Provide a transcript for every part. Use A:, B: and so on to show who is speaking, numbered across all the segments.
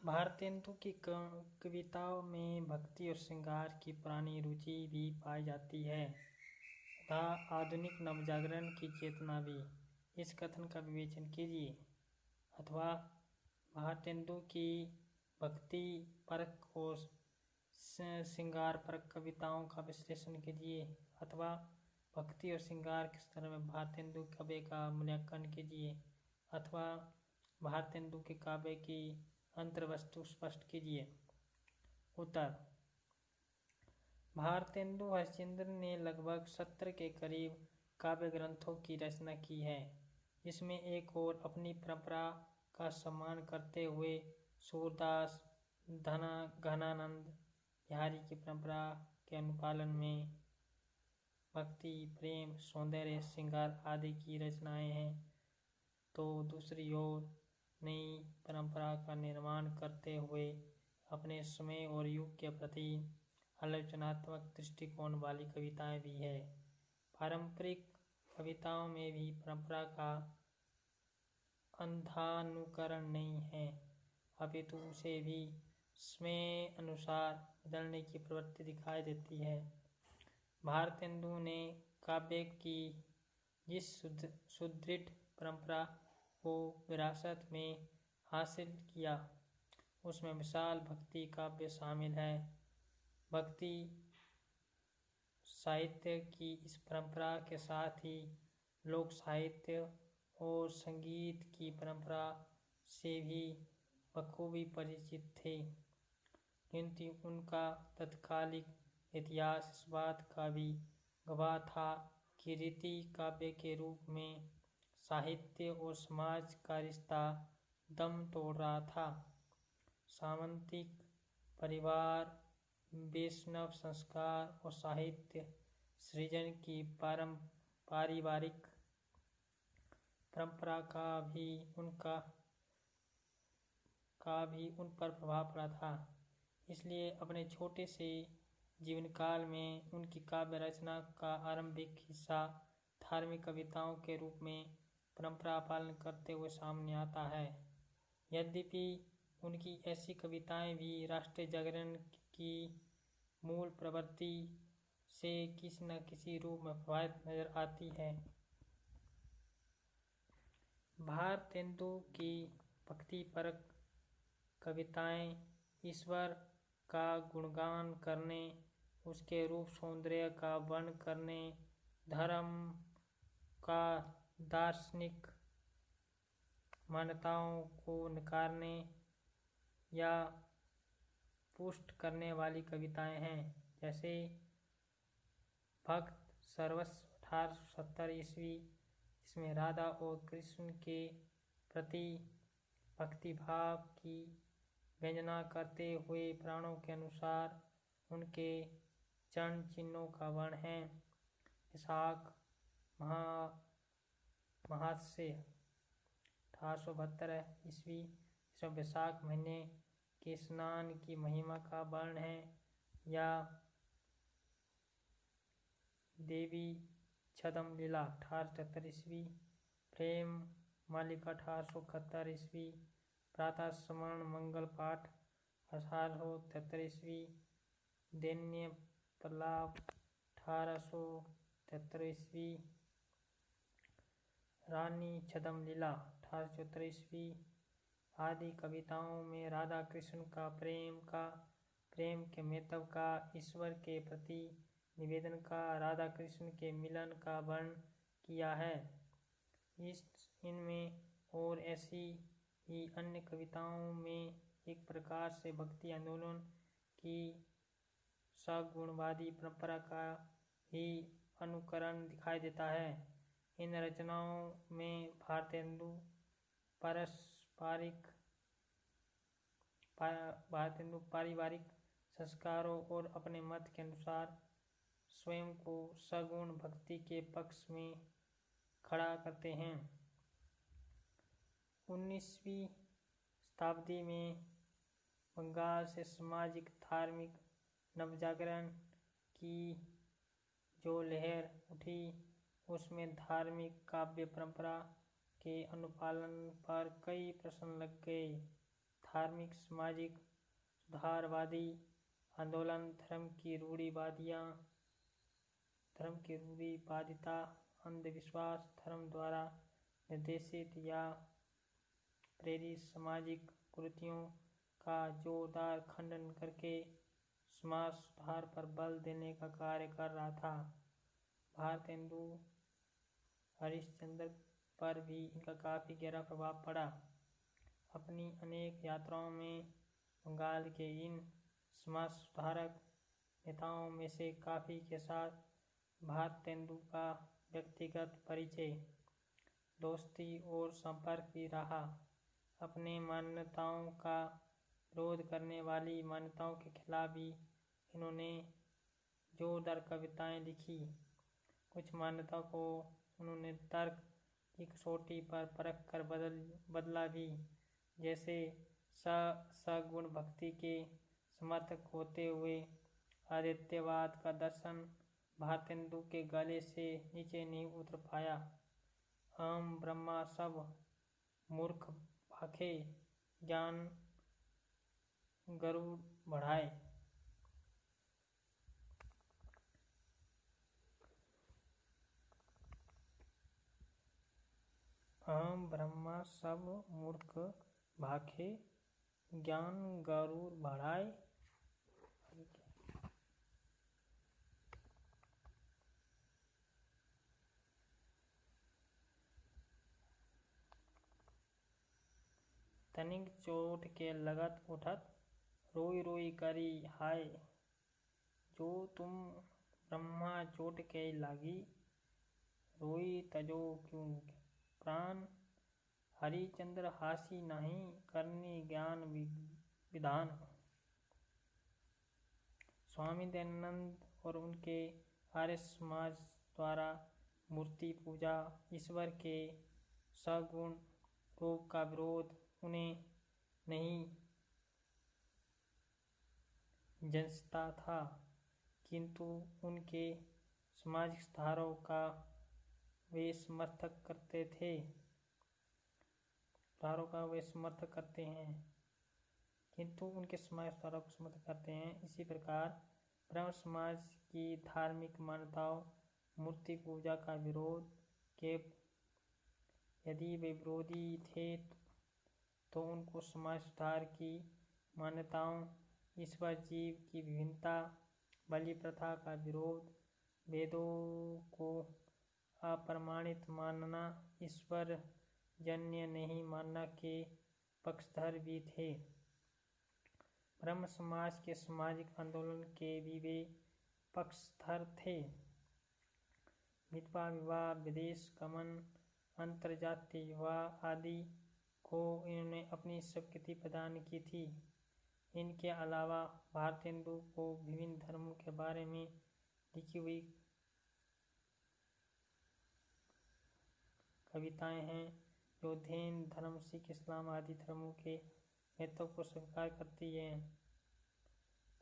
A: भारतेंदु की कविताओं में भक्ति और श्रृंगार की पुरानी रुचि भी पाई जाती है तथा आधुनिक नवजागरण की चेतना भी। इस कथन का विवेचन कीजिए। अथवा भारतेंदु की भक्ति परक और श्रृंगार परक कविताओं का विश्लेषण कीजिए। अथवा भक्ति और श्रृंगार के स्तर में भारतेंदु काव्य का मूल्यांकन कीजिए। अथवा भारतेंदु के काव्य की अंतर्वस्तु स्पष्ट कीजिए। उत्तर: भारतेंदु हरिश्चंद्र ने लगभग 70 के करीब काव्य ग्रंथों की रचना की है। इसमें एक और अपनी परंपरा का सम्मान करते हुए सूरदास, घनानंद बिहारी की परंपरा के अनुपालन में भक्ति, प्रेम, सौंदर्य, श्रृंगार आदि की रचनाएं हैं, तो दूसरी ओर नई परंपरा का निर्माण करते हुए अपने समय और युग के प्रति आलोचनात्मक दृष्टिकोण वाली कविताएं भी है। पारंपरिक कविताओं में भी परंपरा का अंधानुकरण नहीं है, अपितु उसे भी समय अनुसार बदलने की प्रवृत्ति दिखाई देती है। भारतेंदु ने काव्य की जिस सुदृढ़ परंपरा को विरासत में हासिल किया, उसमें विशाल भक्ति काव्य शामिल है। भक्ति साहित्य की इस परंपरा के साथ ही लोक साहित्य और संगीत की परंपरा से भी बखूबी परिचित थे, किंतु उनका तत्कालिक इतिहास इस बात का भी गवाह था कि रीति काव्य के रूप में साहित्य और समाज का रिश्ता दम तोड़ रहा था। सामंतिक परिवार, वैष्णव संस्कार और साहित्य सृजन की पारिवारिक परंपरा का भी उन पर प्रभाव पड़ा था। इसलिए अपने छोटे से जीवन काल में उनकी काव्य रचना का आरंभिक हिस्सा धार्मिक कविताओं के रूप में परंपरा पालन करते हुए सामने आता है। यद्यपि उनकी ऐसी कविताएं भी राष्ट्रीय जागरण की मूल प्रवृत्ति से किसी न किसी रूप में प्रभावित नजर आती है। भारतेंदु की भक्तिपरक कविताएं ईश्वर का गुणगान करने, उसके रूप सौंदर्य का वर्णन करने, धर्म का दार्शनिक मान्यताओं को नकारने या पुष्ट करने वाली कविताएं हैं। जैसे भक्त सर्वस्व 1870 ईस्वी, जिसमें राधा और कृष्ण के प्रति भक्तिभाव की व्यंजना करते हुए पुराणों के अनुसार उनके चरण चिन्हों का वर्णन है। विशाख महात्स्य 1872 ईस्वी, जिसमें वैशाख महीने के स्नान की महिमा का वर्णन है। या देवी छदम लीला 1873 ईस्वी, प्रेम मालिका 1871 ईस्वी, प्रातः स्मरण मंगल पाठ 1873 ईस्वी, दैन्य प्रलाप 1873 ईस्वी, रानी छदम लीला 1874 ईस्वी आदि कविताओं में राधा कृष्ण का प्रेम के महत्व का, ईश्वर के प्रति निवेदन का, राधा कृष्ण के मिलन का वर्णन किया है। इनमें और ऐसी ही अन्य कविताओं में एक प्रकार से भक्ति आंदोलन की सगुणवादी परंपरा का ही अनुकरण दिखाई देता है। इन रचनाओं में भारतेंदु पारिवारिक संस्कारों और अपने मत के अनुसार स्वयं को सगुण भक्ति के पक्ष में खड़ा करते हैं। 19वीं शताब्दी में बंगाल से सामाजिक धार्मिक नवजागरण की जो लहर उठी, उसमें धार्मिक काव्य परंपरा के अनुपालन पर कई प्रश्न लग गए। धार्मिक सामाजिक सुधारवादी आंदोलन, धर्म की रूढ़िवादिता, अंधविश्वास, धर्म द्वारा निर्देशित या प्रेरित सामाजिक कुरीतियों का जोरदार खंडन करके समाज सुधार पर बल देने का कार्य कर रहा था। भारतेंदु हरिश्चंद्र पर भी इनका काफ़ी गहरा प्रभाव पड़ा। अपनी अनेक यात्राओं में बंगाल के इन समाज सुधारक नेताओं में से काफ़ी के साथ भारतेंदु का व्यक्तिगत परिचय, दोस्ती और संपर्क भी रहा। अपने मान्यताओं का विरोध करने वाली मान्यताओं के खिलाफ भी इन्होंने जोरदार कविताएं लिखी। कुछ मान्यताओं को उन्होंने तर्क की कसौटी पर परख कर बदला भी, जैसे सगुण भक्ति के समर्थक होते हुए आदित्यवाद का दर्शन भारतेंदु के गले से नीचे नहीं उतर पाया। अहम ब्रह्मा सब मूर्ख भाखे, ज्ञान गरुड़ बढ़ाए। अहम ब्रह्मा सब मूर्ख भाखे, ज्ञान गरुड़ बढ़ाए। तनिक चोट के लगत उठत, रोई रोई करी हाय। जो तुम ब्रह्मा चोट के लागी, रोई तजो क्यों प्राण। हरिचंद्र हासी नहीं करनी ज्ञान विधान। स्वामी दयानंद और उनके आर्य समाज द्वारा मूर्ति पूजा, ईश्वर के सगुण रूप का विरोध उन्हें नहीं जंचता था, किंतु उनके सामाजिक सुधारों का वे समर्थक करते हैं, किंतु उनके समाज सुधारों को समर्थन करते हैं। इसी प्रकार ब्रह्म समाज की धार्मिक मान्यताओं, मूर्ति पूजा का विरोध के यदि वे विरोधी थे तो उनको समाज सुधार की मान्यताओं, ईश्वर जीव की विभिन्नता, बलि प्रथा का विरोध, वेदों को अप्रमाणित मानना, ईश्वर जन्य नहीं मानना के पक्षधर भी थे। ब्रह्म समाज के सामाजिक आंदोलन के भी वे पक्षधर थे। विधवा विवाह, विदेश गमन, अंतरजातीय विवाह आदि को इन्होंने अपनी स्वीकृति प्रदान की थी। इनके अलावा भारतेंदु को विभिन्न धर्मों के बारे में लिखी हुई कविताएं हैं जो जैन धर्म, सिख, इस्लाम आदि धर्मों के महत्व को स्वीकार करती हैं।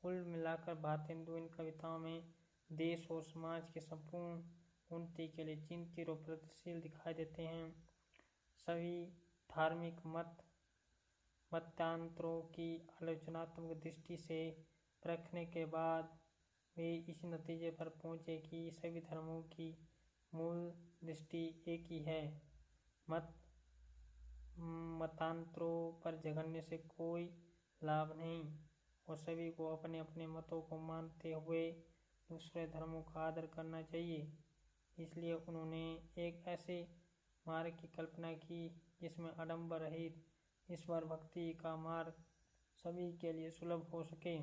A: कुल मिलाकर भारतेंदु इन कविताओं में देश और समाज के संपूर्ण उन्नति के लिए चिंतित और प्रगतिशील दिखाई देते हैं। सभी धार्मिक मतांतरों की आलोचनात्मक दृष्टि से परखने के बाद वे इस नतीजे पर पहुंचे कि सभी धर्मों की मूल दृष्टि एक ही है। मतांतरों पर झगड़ने से कोई लाभ नहीं और सभी को अपने अपने मतों को मानते हुए दूसरे धर्मों का आदर करना चाहिए। इसलिए उन्होंने एक ऐसे मार्ग की कल्पना की जिसमें आडंबर रहित ईश्वर भक्ति का मार्ग सभी के लिए सुलभ हो सके।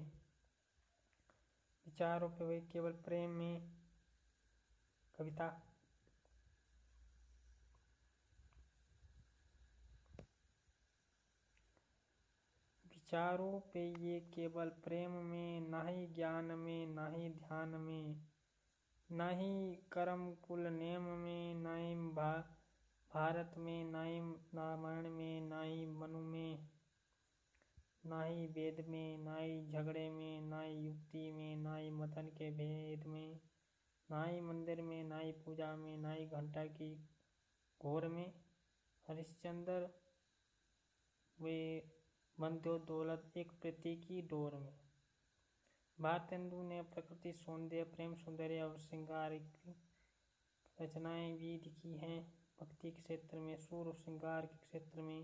A: विचारों पे वे केवल प्रेम में कविता विचारों पे ये केवल प्रेम में, ना ही ज्ञान में, ना ही ध्यान में, ना ही कर्म कुल नेम में, ना ही भारत में, ना ही रामायण में, ना ही मनु में, ना ही वेद में, ना ही झगड़े में, ना ही युक्ति में, ना ही मदन के भेद में, ना ही मंदिर में, ना ही पूजा में, ना ही घंटा की घोर में। हरिश्चंद्र वे बंध्यो दौलत एक प्रीति की डोर में। भारतेंदु ने प्रकृति सौंदर्य, प्रेम सौंदर्य और श्रृंगार की रचनाएं भी लिखी हैं। भक्ति के क्षेत्र में सूर और श्रृंगार के क्षेत्र में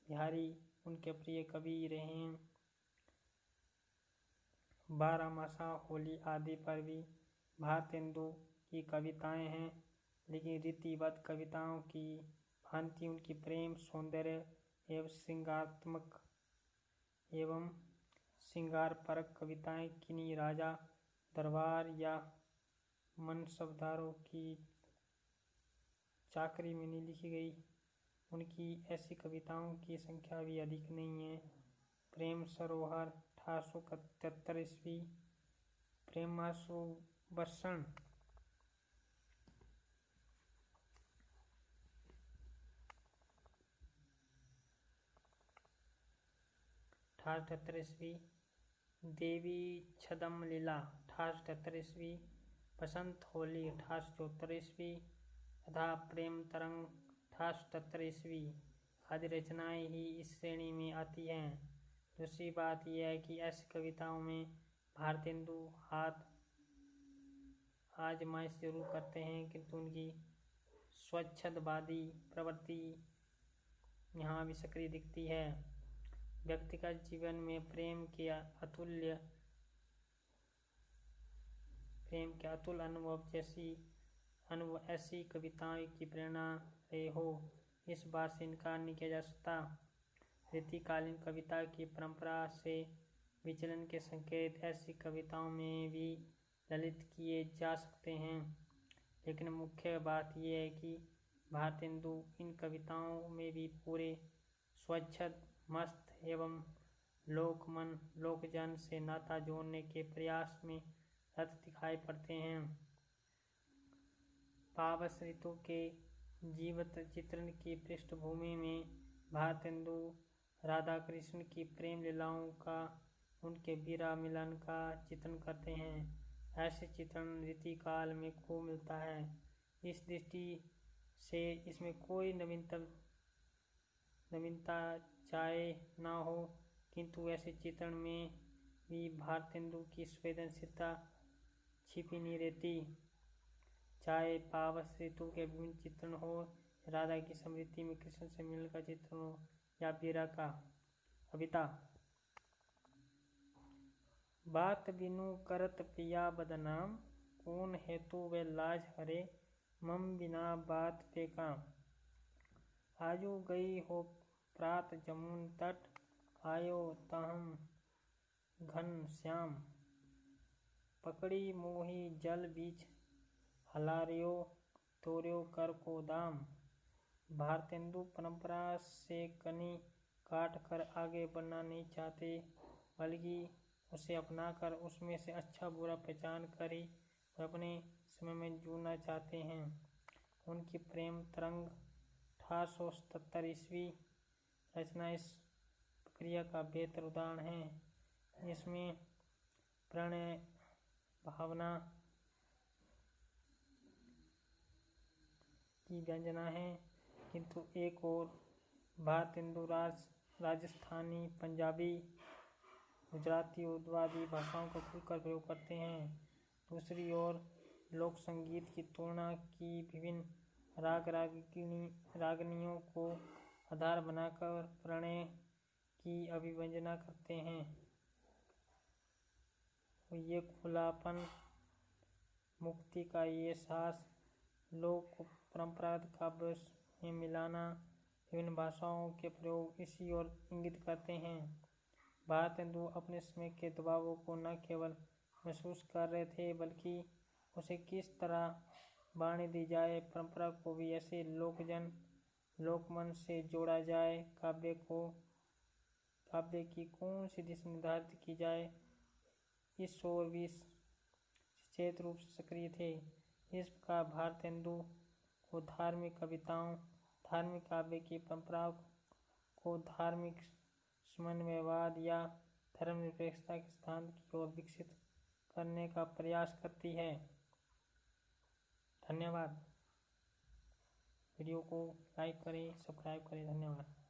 A: बिहारी उनके प्रिय कवि रहे हैं। बारहमासा, होली आदि पर भी भारतेंदु की कविताएं हैं, लेकिन रीतिबद्ध कविताओं की भांति उनकी प्रेम, सौंदर्य एवं श्रृंगारात्मक एवं श्रृंगारपरक कविताएं किन्हीं राजा दरबार या मनसबदारों की चाकरी में नहीं लिखी गई। उनकी ऐसी कविताओं की संख्या भी अधिक नहीं है। प्रेम सरोवर 1873 ईस्वी, प्रेमासु वर्षण 1873 ईस्वी, देवी छदम लीला 1873 ईस्वी, बसंत होली 1874 ईस्वी तथा प्रेम तरंग 1877 ईस्वी आदि रचनाएं ही इस श्रेणी में आती हैं। दूसरी बात यह है कि ऐसी कविताओं में भारतेंदु हाथ आजमाइश जरूर करते हैं, किंतु उनकी स्वच्छंदवादी प्रवृत्ति यहाँ भी सक्रिय दिखती है। व्यक्तिगत जीवन में प्रेम के अतुल अनुभव ऐसी कविताओं की प्रेरणा रहे हो, इस बात से इनकार नहीं किया जा सकता। रीतिकालीन कविता की परंपरा से विचलन के संकेत ऐसी कविताओं में भी ललित किए जा सकते हैं, लेकिन मुख्य बात यह है कि भारतेंदु इन कविताओं में भी पूरे स्वच्छंद, मस्त एवं लोकमन लोकजन से नाता जोड़ने के प्रयास में रत दिखाई पड़ते हैं। पावस ऋतु के जीवंत चित्रण की पृष्ठभूमि में भारतेंदु राधा कृष्ण की प्रेम लीलाओं का, उनके विरह मिलन का चित्रण करते हैं। ऐसे चित्रण रीतिकाल में खूब मिलता है। इस दृष्टि से इसमें कोई नवीनता चाहे ना हो, किंतु ऐसे चित्रण में भी भारतेंदु की संवेदनशीलता छिपी नहीं रहती। चाहे पावस ऋतु के विभिन्न चित्रण हो, राधा की स्मृति में कृष्ण से मिलने का चित्रण हो या विरह का। कविता बात बिनु करत पिया बदनाम, कौन हेतु वे लाज हरे, मम बिना बात पे काम। आजू गई हो प्रात जमुन तट, आयो तहम घन श्याम। पकड़ी मोही जल बीच हलारियो, तोर्यो कर को दाम। भारतेंदु परंपरा से कनी काट कर आगे बढ़ना नहीं चाहते, बल्कि उसे अपनाकर उसमें से अच्छा बुरा पहचान कर ही अपने समय में जीना चाहते हैं। उनकी प्रेम तरंग 1877 ईस्वी रचना इस प्रक्रिया का बेहतर उदाहरण है। इसमें प्रणय भावना की व्यंजना है, किंतु एक और भारतेंदु राजस्थानी, पंजाबी, गुजराती, उर्दू आदि भाषाओं का खुलकर प्रयोग करते हैं। दूसरी ओर लोक संगीत की तुलना की विभिन्न रागनियों को आधार बनाकर प्रणय की अभिव्यंजना करते हैं। ये खुलापन, मुक्ति का ये एहसास, लोक परंपरागत काव्य में मिलाना, विभिन्न भाषाओं के प्रयोग इसी ओर इंगित करते हैं। भारतेंदु अपने समय के दबावों को न केवल महसूस कर रहे थे, बल्कि उसे किस तरह बाणी दी जाए, परंपरा को भी ऐसे लोकमन से जोड़ा जाए, काव्य की कौन सी दिशा निर्धारित की जाए, इस ओर भी सचेत रूप से सक्रिय थे। इस प्रकार भारतेंदु को धार्मिक कविताओं, धार्मिक काव्य की परंपरा को धार्मिक समन्वयवाद या धर्मनिरपेक्षता के सिद्धांत की ओर विकसित करने का प्रयास करती है। धन्यवाद। वीडियो को लाइक करें, सब्सक्राइब करें। धन्यवाद।